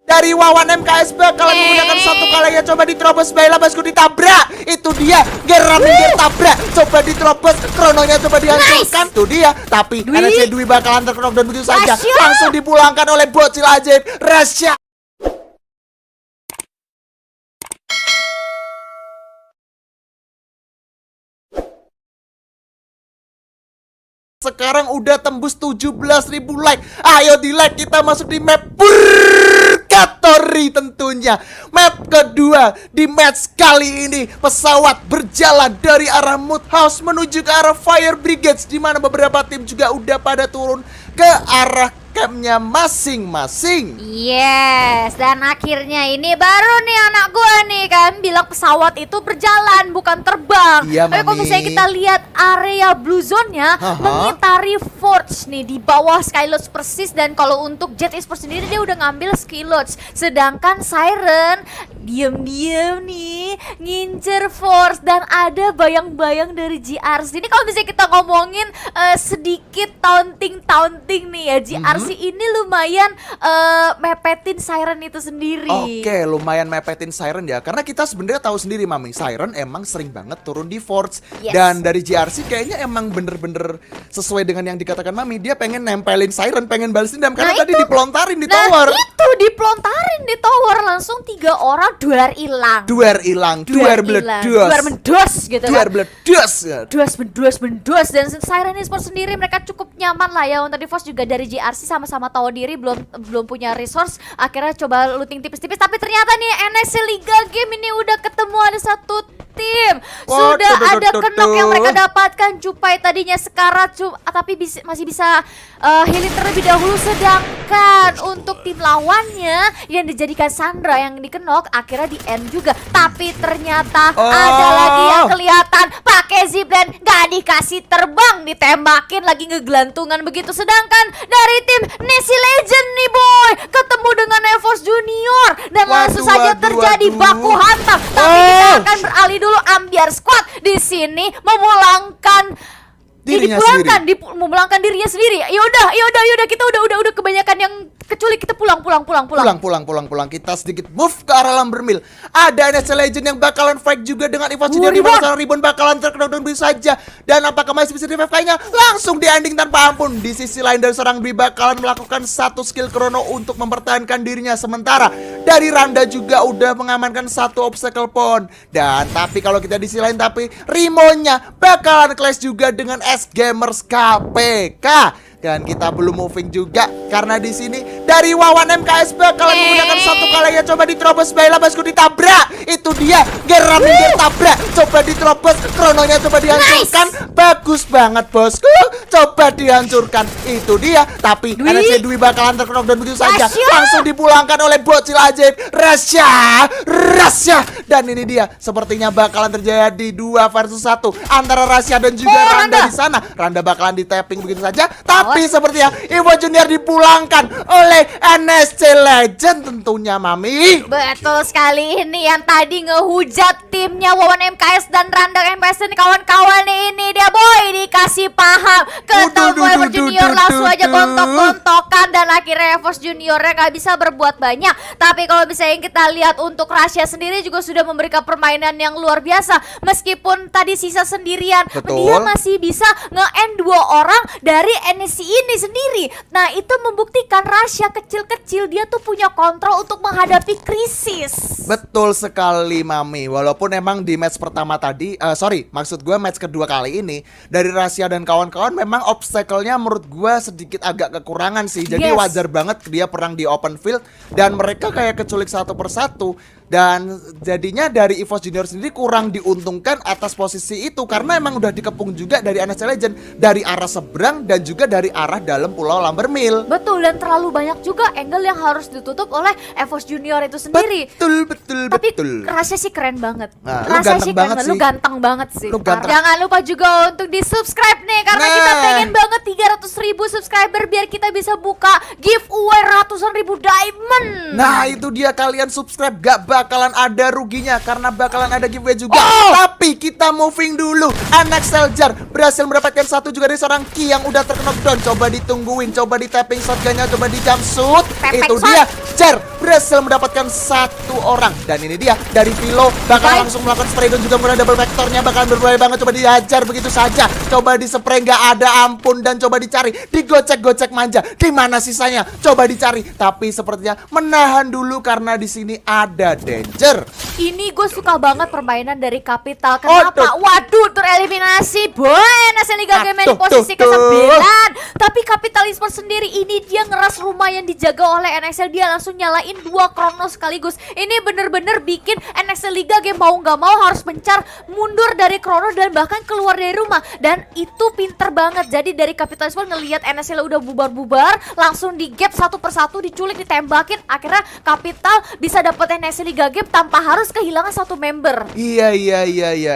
Dari Wawan MKS bakalan menggunakan satu kalinya, coba diterobos, baiklah bosku, ditabrak. Itu dia, geram minggir tabrak, coba diterobos, krononya coba dihancurkan. Itu dia, tapi NSC Dwi bakalan terkenok dan begitu saja langsung dipulangkan oleh bocil ajaib Rasya. Sekarang udah tembus 17.000 like. Ayo di like, kita masuk di map Purgatory tentunya. Map kedua di match kali ini. Pesawat berjalan dari arah Mood House menuju ke arah Fire Brigades, di mana beberapa tim juga udah pada turun ke arah campnya masing-masing. Yes, dan akhirnya ini baru nih anak gue nih kan bilang pesawat itu berjalan bukan terbang. Iya, tapi kalau misalnya kita lihat area blue zone-nya mengitari Forge nih di bawah Skylodge persis, dan kalau untuk Jet Esports sendiri dia udah ngambil Skylodge, sedangkan Siren diem-diem nih ngincer Force, dan ada bayang-bayang dari GRC. Ini kalau misalnya kita ngomongin sedikit taunting nih ya, GRC ini lumayan mepetin Siren itu sendiri. Oke, lumayan mepetin Siren ya, karena kita sebenarnya tahu sendiri Mami, Siren emang sering banget turun di Forge. Dan dari GRC kayaknya emang bener-bener sesuai dengan yang dikatakan Mami, dia pengen nempelin Siren, pengen balas dendam karena tadi dipelontarin di tower. Itu dipelontarin di tower, langsung 3 orang duar hilang. Duar meledos. Duar mendos gitu Duar kan. meledos. Mendos. Dan Siren Esports sendiri mereka cukup nyaman lah ya untuk di Force, juga dari GRC sama-sama tahu diri, belum punya resource. Akhirnya coba looting tipis-tipis, tapi ternyata nih NSC Liga Game ini udah ketemu ada satu tim. Sudah ada kenok yang mereka dapatkan. Cupai tadinya sekarat tapi masih bisa healing terlebih dahulu, sedangkan untuk tim lawannya yang dijadikan Sandra yang dikenok akhirnya di end juga. Tapi ternyata ada lagi yang kelihatan pakai zipline, gak dikasih terbang, ditembakin lagi ngegelantungan begitu. Sedangkan dari tim Nesi Legend nih boy ketemu dengan EVOS Junior dan langsung saja terjadi baku hantam. Tapi kita akan beralih dulu, Ambiar Squad di sini memulangkan memulangkan dirinya sendiri. Yaudah, kita udah kebanyakan yang kecuali kita pulang. Kita sedikit move ke arah Lambermill. Ada NSC Legend yang bakalan fight juga dengan EVOS Junior, di mana seorang Ribbon bakalan terkena down bisa saja. Dan apakah masih bisa revive kayaknya? Langsung di ending tanpa ampun. Di sisi lain dari seorang Dwi bakalan melakukan satu skill chrono untuk mempertahankan dirinya, sementara dari Randa juga udah mengamankan satu obstacle point. Dan tapi kalau kita di sisi lain, tapi Rimonya bakalan clash juga dengan S Gamers KPK. Dan kita belum moving juga karena di sini dari Wawan MKS bakalan menggunakan satu kalinya, coba diterobos, baiklah bosku, ditabrak. Itu dia, geram minggir tabrak, coba diterobos, krononya coba dihancurkan. Bagus banget bosku, coba dihancurkan. Itu dia, tapi NSC Dwi bakalan terkenok dan begitu saja langsung dipulangkan oleh bocil ajaib Rasya. Dan ini dia, sepertinya bakalan terjadi 2 versus 1 antara Rasya dan juga Randa di sana. Randa bakalan di tapping begitu saja, tapi sepertinya EVOS Junior dipulangkan oleh NSC Legend tentunya Mami. Betul sekali, ini yang tadi ngehujat timnya Wawan MKS dan Randa MKS dan kawan-kawan ini dia boy, dikasih paham. Ketemu EVOS Junior langsung aja gontok-gontokan, dan akhirnya EVOS Juniornya gak bisa berbuat banyak. Tapi kalau misalnya kita lihat untuk Rasya sendiri juga sudah memberikan permainan yang luar biasa. Meskipun tadi sisa sendirian, dia masih bisa nge-end 2 orang dari NSC ini sendiri. Nah itu membuktikan Rasya kecil-kecil dia tuh punya kontrol untuk menghadapi krisis. Betul sekali Mami. Walaupun emang di match pertama tadi, maksud gue match kedua kali ini, dari Rasya dan kawan-kawan memang obstacle-nya menurut gue sedikit agak kekurangan sih. Jadi wajar banget dia perang di open field dan mereka kayak keculik satu persatu. Dan jadinya dari EVOS Junior sendiri kurang diuntungkan atas posisi itu, karena emang udah dikepung juga dari NSC Legend dari arah seberang dan juga dari arah dalam pulau Lambermill. Betul, dan terlalu banyak juga angle yang harus ditutup oleh EVOS Junior itu sendiri. Betul. Tapi Rasya sih keren banget. Nah, lu ganteng banget sih. Jangan lupa juga untuk di subscribe nih, karena kita pengen banget 300.000 subscriber biar kita bisa buka giveaway ratusan ribu diamond. Nah itu dia, kalian subscribe gak bakalan ada ruginya karena bakalan ada giveaway juga. Tapi kita moving dulu. Anak Seljar berhasil mendapatkan satu juga dari seorang Ki yang udah terkena down. Dragon, coba ditungguin, coba di tapping shotgunnya, coba di jump shoot. Tapping Itu shot. dia, Cer berhasil mendapatkan satu orang. Dan ini dia, dari Vilo bakal Baik. langsung melakukan spray dan juga menggunakan double vektornya. Bakalan berbahaya banget, coba dihajar begitu saja. Coba di spray, nggak ada ampun. Dan coba dicari, digocek-gocek manja. Di mana sisanya? Coba dicari. Tapi sepertinya menahan dulu karena di sini ada danger. Ini gue suka banget permainan dari Capital. Kenapa? Aduh. Waduh, tereliminasi. Boy, NSL Liga Game di Aduh, posisi tuh, tuh. ke-9. Tapi Capital Esports sendiri ini dia ngeras rumah yang dijaga oleh NXL. Dia langsung nyalain 2 Kronos sekaligus. Ini bener-bener bikin NXL Liga Game mau nggak mau harus mencar mundur dari Kronos dan bahkan keluar dari rumah. Dan itu pinter banget. Jadi dari Capital Esports ngelihat NSL udah bubar-bubar, langsung di gap satu persatu, diculik, ditembakin. Akhirnya Capital bisa dapet NXL Liga Game tanpa harus kehilangan satu member. Iya.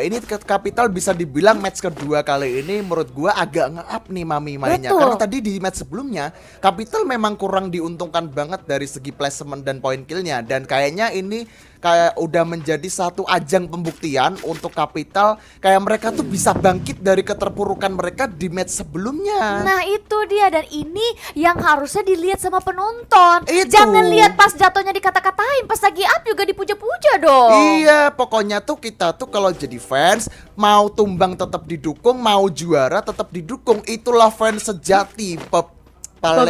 Ini Capital bisa dibilang match kedua kali ini menurut gua agak nge-up nih Mami mainnya. Betul. Karena tadi di match sebelumnya Capital memang kurang diuntungkan banget dari segi placement dan point killnya. Dan kayaknya ini kayak udah menjadi satu ajang pembuktian untuk Capital. Kayak mereka tuh bisa bangkit dari keterpurukan mereka di match sebelumnya. Nah itu dia, dan ini yang harusnya dilihat sama penonton. Itu. Jangan lihat pas jatuhnya dikata-katain, pas lagi up juga dipuja-puja dong. Iya, pokoknya tuh kita tuh kalau jadi fans mau tumbang tetap didukung, mau juara tetap didukung. Itulah fans sejati. Pale.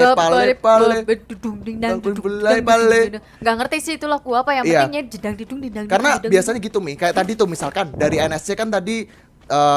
Gak ngerti sih itulah gua apa yang Iya. pentingnya jedang didung didang. Karena didung. biasanya gitu Mi, kayak tadi tuh misalkan dari NSC kan tadi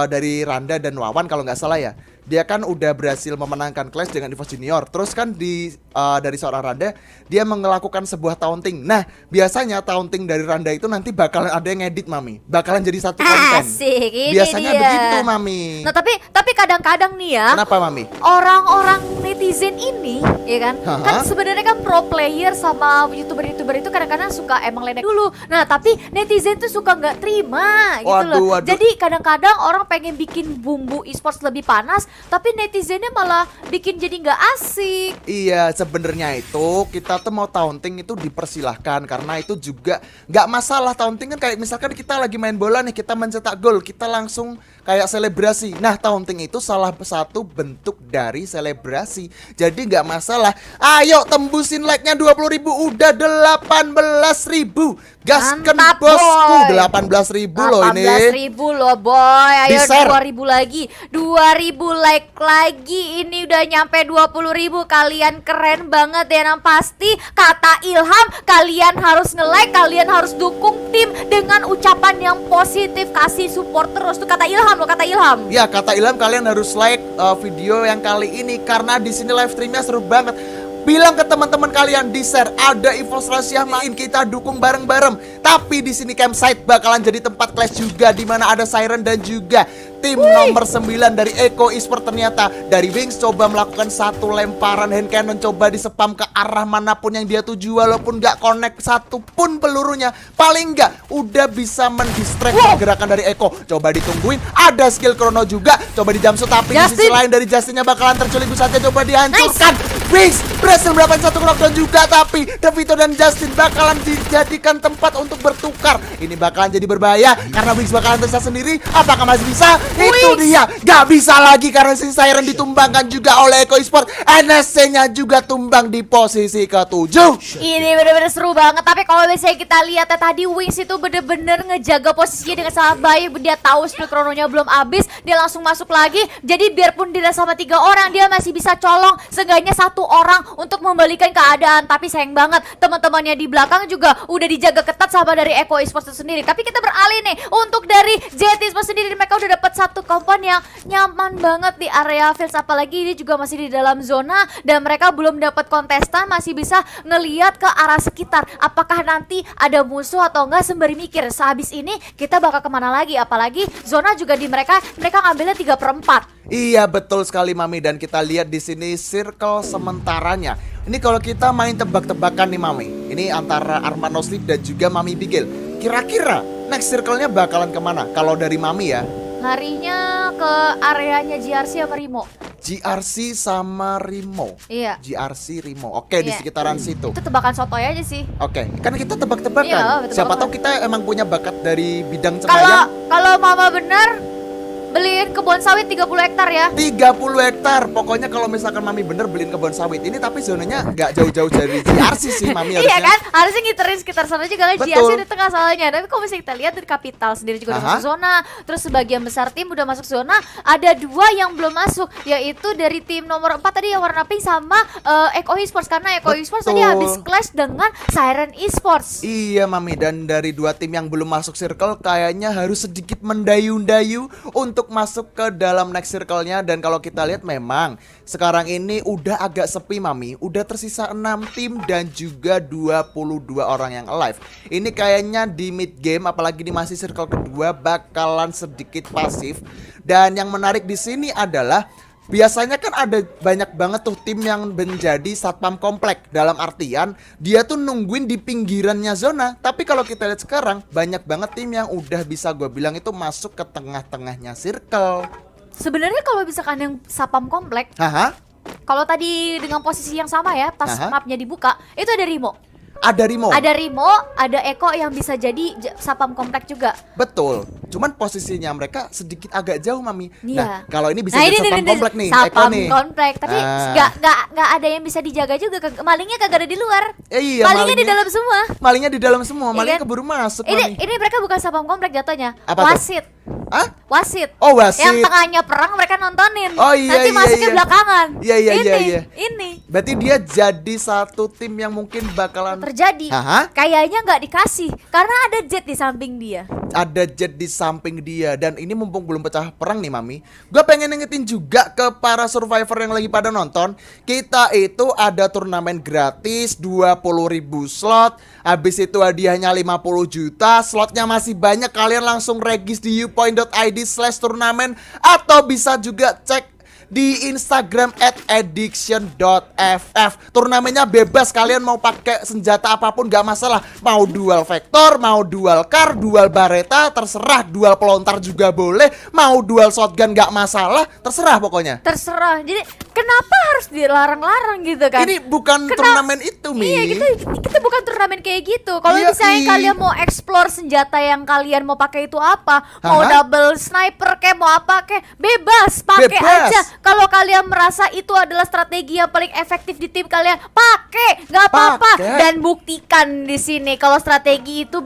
dari Randa dan Wawan kalau nggak salah ya, dia kan udah berhasil memenangkan Clash dengan EVOS Junior. Terus kan dari seorang Randa dia melakukan sebuah taunting. Nah biasanya taunting dari Randa itu nanti bakalan ada yang ngedit Mami, bakalan jadi satu konten. Asik, ini Biasanya dia. begitu Mami. Nah tapi kadang-kadang nih ya, Kenapa Mami? orang-orang netizen ini, ya kan, Haha. kan sebenarnya kan pro player sama youtuber itu kadang-kadang suka emang ledek dulu. Nah tapi netizen tuh suka nggak terima, gitu loh. Waduh. Jadi kadang-kadang orang pengen bikin bumbu e-sports lebih panas, tapi netizennya malah bikin jadi nggak asik. Iya, sebenarnya itu kita tuh mau taunting itu dipersilahkan karena itu juga nggak masalah. Taunting kan kayak misalkan kita lagi main bola nih, kita mencetak gol, kita langsung kayak selebrasi. Nah, taunting itu salah satu bentuk dari selebrasi. Jadi nggak masalah. Ayo tembusin like-nya 20.000, udah 18.000. Gasken Mantap, bosku, boy. 18.000 loh ini. 18.000 loh boy. Ayo Di-share. 2.000 lagi, 2.000 like lagi. Ini udah nyampe 20.000. Kalian keren banget ya. Yang pasti kata Ilham, kalian harus nge-like, kalian harus dukung tim dengan ucapan yang positif, kasih support terus. Tuh kata Ilham loh, kata Ilham. Ya, kata Ilham kalian harus like video yang kali ini karena di sini live streamnya seru banget. Bilang ke teman-teman kalian, di share, ada EVOS Rahasia main, kita dukung bareng-bareng. Tapi di sini campsite bakalan jadi tempat clash juga, di mana ada Siren dan juga tim nomor 9 dari Eko Esports. Ternyata dari Wings coba melakukan satu lemparan hand cannon, coba disepam ke arah manapun yang dia tuju, walaupun gak connect satu pun pelurunya. Paling gak udah bisa mendistract pergerakan dari Eko. Coba ditungguin, ada skill Chrono juga, coba di jump shoot, tapi di sisi Justin. lain dari Justinnya bakalan terculik saja, coba dihancurkan. Wings berhasil mendapatkan satu knockdown juga, tapi Devito dan Justin bakalan dijadikan tempat untuk bertukar. Ini bakalan jadi berbahaya karena Wings bakalan tersisa sendiri. Apakah masih bisa? Itu dia, gak bisa lagi karena si Siren ditumbangkan juga oleh Eko Esports. NSC-nya juga tumbang di posisi ke-7. Ini bener-bener seru banget. Tapi kalau misalnya kita lihat ya, tadi Wings itu bener-bener ngejaga posisinya dengan sangat baik. Dia tahu skill krononya belum habis, dia langsung masuk lagi. Jadi biarpun dia sama 3 orang, dia masih bisa colong seenggaknya 1 orang untuk membalikan keadaan. Tapi sayang banget, teman-temannya di belakang juga udah dijaga ketat sama dari Eko Esports itu sendiri. Tapi kita beralih nih untuk dari JT Esports sendiri. Mereka udah dapat satu kompon yang nyaman banget di area fields, apalagi ini juga masih di dalam zona dan mereka belum dapat kontestan, masih bisa ngeliat ke arah sekitar. Apakah nanti ada musuh atau enggak sembari mikir sehabis ini kita bakal kemana lagi, apalagi zona juga di mereka ngambilnya 3/4. Iya, betul sekali Mami, dan kita lihat di sini circle sementaranya. Ini kalau kita main tebak-tebakan nih Mami, ini antara Arman Nosli dan juga Mami Bigel. Kira-kira next circle-nya bakalan kemana? Kalau dari Mami ya, Larinya ke areanya GRC sama Rimo. GRC sama Rimo. Iya. GRC Rimo. Oke, di Iya. sekitaran situ. Itu tebakan sotoy aja sih. Oke, kan kita tebak-tebakan. Iya, Siapa tebak-tebakan. tahu kita emang punya bakat dari bidang Kalau cenayang. kalau mama benar beliin kebun sawit 30 hektar ya. 30 hektar. Pokoknya kalau misalkan Mami bener beliin kebun sawit ini, tapi zonanya nggak jauh-jauh dari GRC sih Mami harusnya. Iya kan? Harusnya ngiterin sekitar sana juga kan. Betul. GRC di tengah soalnya. Tapi kalau misalnya kita lihat dari Capital sendiri juga udah Aha. masuk zona. Terus sebagian besar tim udah masuk zona. Ada 2 yang belum masuk, yaitu dari tim nomor 4 tadi yang warna pink sama Eko Esports. Karena Eko Esports tadi Betul. habis clash dengan Siren Esports. Iya Mami, dan dari 2 tim yang belum masuk circle kayaknya harus sedikit mendayu-dayu untuk masuk ke dalam next circle-nya. Dan kalau kita lihat memang sekarang ini udah agak sepi Mami. Udah tersisa 6 tim dan juga 22 orang yang alive. Ini kayaknya di mid game, apalagi di masih circle kedua, bakalan sedikit pasif. Dan yang menarik di sini adalah biasanya kan ada banyak banget tuh tim yang menjadi satpam komplek. Dalam artian dia tuh nungguin di pinggirannya zona. Tapi kalau kita lihat sekarang banyak banget tim yang udah bisa gue bilang itu masuk ke tengah-tengahnya circle. Sebenarnya kalau misalkan yang sapam komplek, Haha, kalau tadi dengan posisi yang sama ya, pas Aha. mapnya dibuka, itu ada Rimo. ada Rimo. Ada Rimo, ada Eko yang bisa jadi sapam komplek juga. Betul. Cuman posisinya mereka sedikit agak jauh Mami. Iya. Nah kalau ini bisa jadi satpam komplek nih, Eko sapam nih. komplek. Tapi Ah. nggak ada yang bisa dijaga juga. Malingnya kagak ada di luar. Iya, Malingnya di dalam semua. Malingnya di dalam semua. Malingnya kan? keburu masuk Ini Mami. ini mereka bukan sapam komplek jatuhnya. Apa tuh? Wasit. Hah? Wasit. Oh, wasit. Yang tengahnya perang mereka nontonin. Oh, iya, Nanti iya, masuknya iya. belakangan. Iya, iya, ini, iya, iya. Ini Berarti dia jadi satu tim yang mungkin bakalan terjadi. Aha. Kayaknya nggak dikasih karena ada Jet di samping dia. ada Jet di samping dia. Dan ini mumpung belum pecah perang nih Mami, gue pengen ngingetin juga ke para survivor yang lagi pada nonton. Kita itu ada turnamen gratis 20.000 slot. Habis itu hadiahnya 50 juta. Slotnya masih banyak, kalian langsung regis di upoint.id/turnamen. Atau bisa juga cek di Instagram @addiction.ff. Turnamennya bebas, kalian mau pakai senjata apapun gak masalah. Mau dual vector, mau dual car, dual bareta, terserah. Dual pelontar juga boleh. Mau dual shotgun gak masalah, terserah pokoknya. Terserah. Jadi kenapa harus dilarang-larang gitu kan? Ini bukan turnamen itu Mi. Iya, kita bukan turnamen kayak gitu. Kalau Iya, misalnya I. kalian mau explore senjata yang kalian mau pakai itu apa, mau Aha. double sniper kayak mau apa kayak bebas, pakai Bebas. aja. Kalau kalian merasa itu adalah strategi yang paling efektif di tim kalian, pakai, nggak apa-apa. Pakai. Dan buktikan di sini kalau strategi itu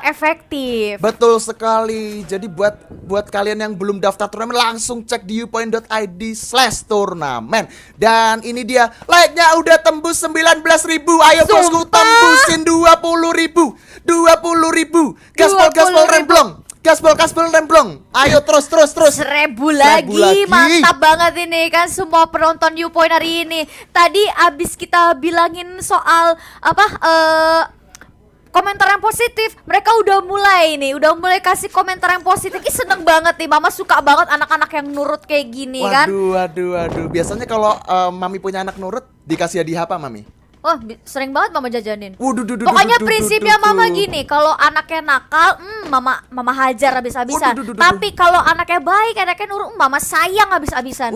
efektif. Betul sekali. Jadi buat kalian yang belum daftar turnamen, langsung cek di upoint.id/turnamen. Dan ini dia, like-nya udah tembus 19.000. Ayo bosku, Sumpah. tembusin 20.000. 20.000. Gaspol 20.000. remblong. Gaspol remblong. Ayo terus. 1000 lagi. lagi. Mantap banget ini kan semua penonton Viewpoint hari ini. Tadi abis kita bilangin soal komentar yang positif, mereka udah mulai kasih komentar yang positif. Ih, seneng banget nih, Mama suka banget anak-anak yang nurut kayak gini kan. Waduh. Biasanya kalau Mami punya anak nurut, dikasih hadiah apa Mami? Wah, sering banget Mama jajanin. Waduh, Pokoknya prinsipnya Mama gini, kalau anaknya nakal, Mama hajar habis-habisan. Waduh. Tapi kalau anaknya baik, anaknya nurut, Mama sayang habis-habisan.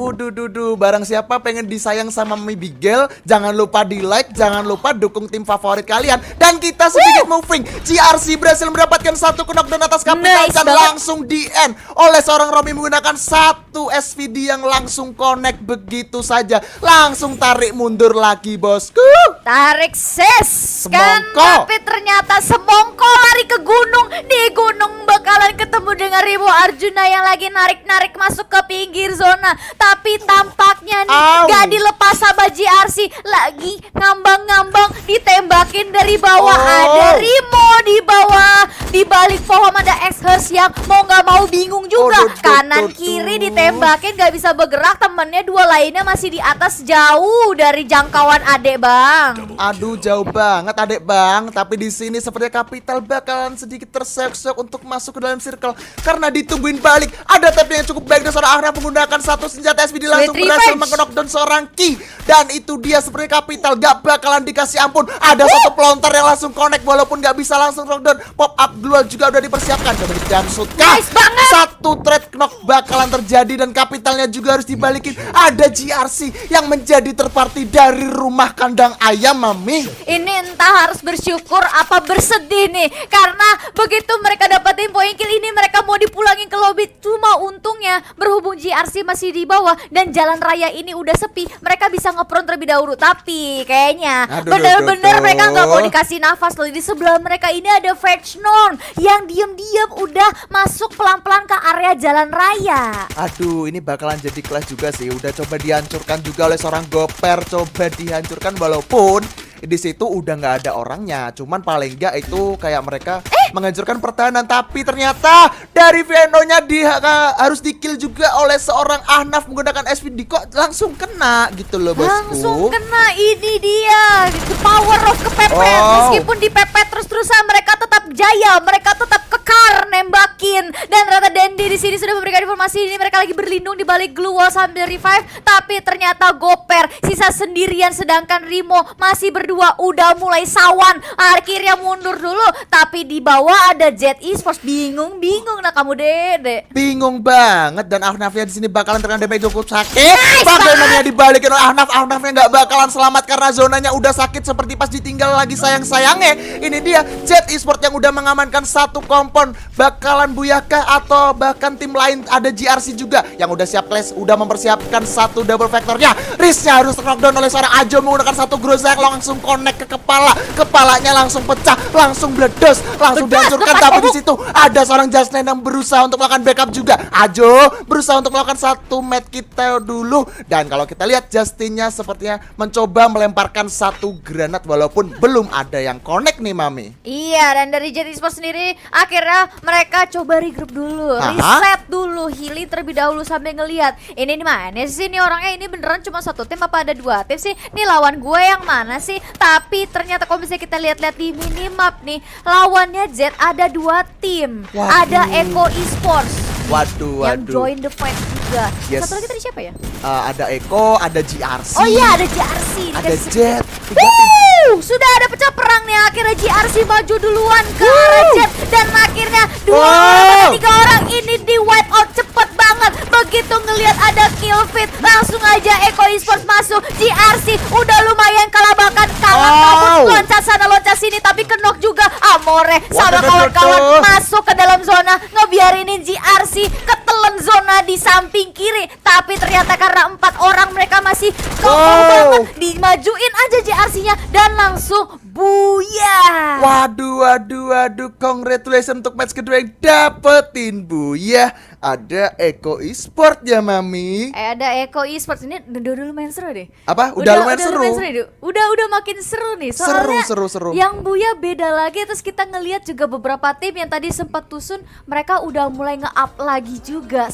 Barang siapa pengen disayang sama Mami Bigel, jangan lupa di like, jangan lupa dukung tim favorit kalian. Dan kita sedikit moving, GRC berhasil mendapatkan satu knockdown atas Capital Nice dan banget. langsung di end oleh seorang Romi menggunakan satu SVD yang langsung connect begitu saja. Langsung tarik mundur lagi bosku. Tarik ses kan, Semongko. tapi ternyata semongko lari ke gunung. Di gunung bakalan ketemu dengan Rimo Arjuna yang lagi narik-narik masuk ke pinggir zona. Tapi tampaknya nih Au. gak dilepas sama GRC. Lagi ngambang-ngambang ditembakin dari bawah. Oh. Ada Rimo di bawah. Di balik pohon ada X-Hers yang mau gak mau bingung juga. Kanan kiri ditembakin gak bisa bergerak. Temennya 2 lainnya masih di atas jauh dari jangkauan adek bang. Aduh jauh banget adek bang. Tapi di sini sepertinya Capital bakalan sedikit terseok-seok untuk masuk ke dalam circle karena ditungguin balik. Ada tap yang cukup baik dan seorang Ahraf menggunakan satu senjata SVD langsung Sweet berhasil revenge. meng-knockdown seorang Ki. Dan itu dia sepertinya Capital gak bakalan dikasih ampun. Ada satu pelontar yang langsung connect walaupun gak bisa langsung knockdown. Pop up Global juga udah dipersiapkan. Coba dijansutkan. Nice banget. Satu trade knock bakalan terjadi dan kapitalnya juga harus dibalikin. Ada GRC yang menjadi terparty dari rumah kandang ayam, Mami. Ini entah harus bersyukur apa bersedih nih, karena begitu mereka dapatin poin kill ini mereka mau dipulangin ke lobby. Cuma untungnya berhubung GRC masih di bawah dan jalan raya ini udah sepi, mereka bisa ngepron terlebih dahulu. Tapi kayaknya bener-bener mereka nggak mau dikasih nafas loh. Di sebelah mereka ini ada Vexnon yang diam-diam udah masuk pelan-pelan ke area jalan raya. Aduh, ini bakalan jadi kelas juga sih. Udah coba dihancurkan juga oleh seorang Goper, coba dihancurkan walaupun di situ udah nggak ada orangnya. Cuman paling nggak itu kayak mereka menghancurkan pertahanan. Tapi ternyata dari Veno-nya harus di-kill juga oleh seorang Ahnaf menggunakan SVD. Kok langsung kena gitu loh, bosku. Langsung kena, ini dia the power of kepepet. Meskipun dipepet terus-terusan mereka tetap jaya, mereka tetap kekar nembakin. Dan ternyata Dendi di sini sudah memberikan informasi ini mereka lagi berlindung di balik glue wall sambil revive. Tapi ternyata Goper sisa sendirian sedangkan Rimo masih berdua udah mulai sawan. Akhirnya mundur dulu, tapi di bawah ada Jet Esports. Bingung nah kamu Dede. Bingung banget dan Ahnafnya di sini bakalan terkena damage cukup sakit. Bagaimana dibalikin oleh Ahnaf? Ahnafnya nggak bakalan selamat karena zonanya udah sakit seperti pas ditinggal lagi sayang-sayangnya. Ini dia Jet Esports yang udah mengamankan satu kompon. Bakalan buyakah atau bahkan tim lain? Ada GRC juga yang udah siap clash, udah mempersiapkan satu double vectornya. Risknya harus knockdown oleh seorang Ajo menggunakan satu Grozak, langsung connect ke kepala. Kepalanya langsung pecah, langsung meledos, langsung dihancurkan. Tapi di situ ada seorang Justine yang berusaha untuk melakukan backup juga. Ajo berusaha untuk melakukan satu medkit dulu. Dan kalau kita lihat Justinnya sepertinya mencoba melemparkan satu granat walaupun belum ada yang connect nih, Mami. Iya, dan dari Jet Esports sendiri akhirnya mereka coba regroup dulu, reset dulu, healing terlebih dahulu sambil ngelihat ini di mana sih nih orangnya, ini beneran cuma satu tim apa ada dua tim sih? Nih lawan gue yang mana sih? Tapi ternyata kalau misalnya kita lihat-lihat di minimap nih, lawannya Jet ada dua tim. Ada Eko Esports. Yang join the fight juga. Satu lagi tadi siapa ya? Ada Eko, ada GRC. Oh iya, ada GRC. Ada Jet. Sudah ada pecah perang nih. Akhirnya GRC maju duluan ke arah Jet. Dan akhirnya tiga orang ini di wipe out cepet banget. Begitu ngelihat ada kill feed, langsung aja Eko Esports masuk. GRC udah lumayan kelabakan, kalah kabut, loncat sana loncat sini, tapi kenok juga. Amore sama kawan-kawan masuk ke dalam zona, ngebiarinin GRC ketelen zona di samping kiri. Tapi ternyata karena 4 orang mereka masih kokoh banget, dimajuin aja GRC-nya dan langsung buyah. Waduh, congratulations untuk match kedua yang dapetin buyah. Ada Eko Esports ya, Mami. Ada Eko Esports ini udah lumayan seru deh. Apa? Udah lumayan seru. Udah makin seru nih. Soalnya seru. yang buyah beda lagi. Terus kita ngelihat juga beberapa tim yang tadi sempat tusun, mereka udah mulai nge-up lagi juga.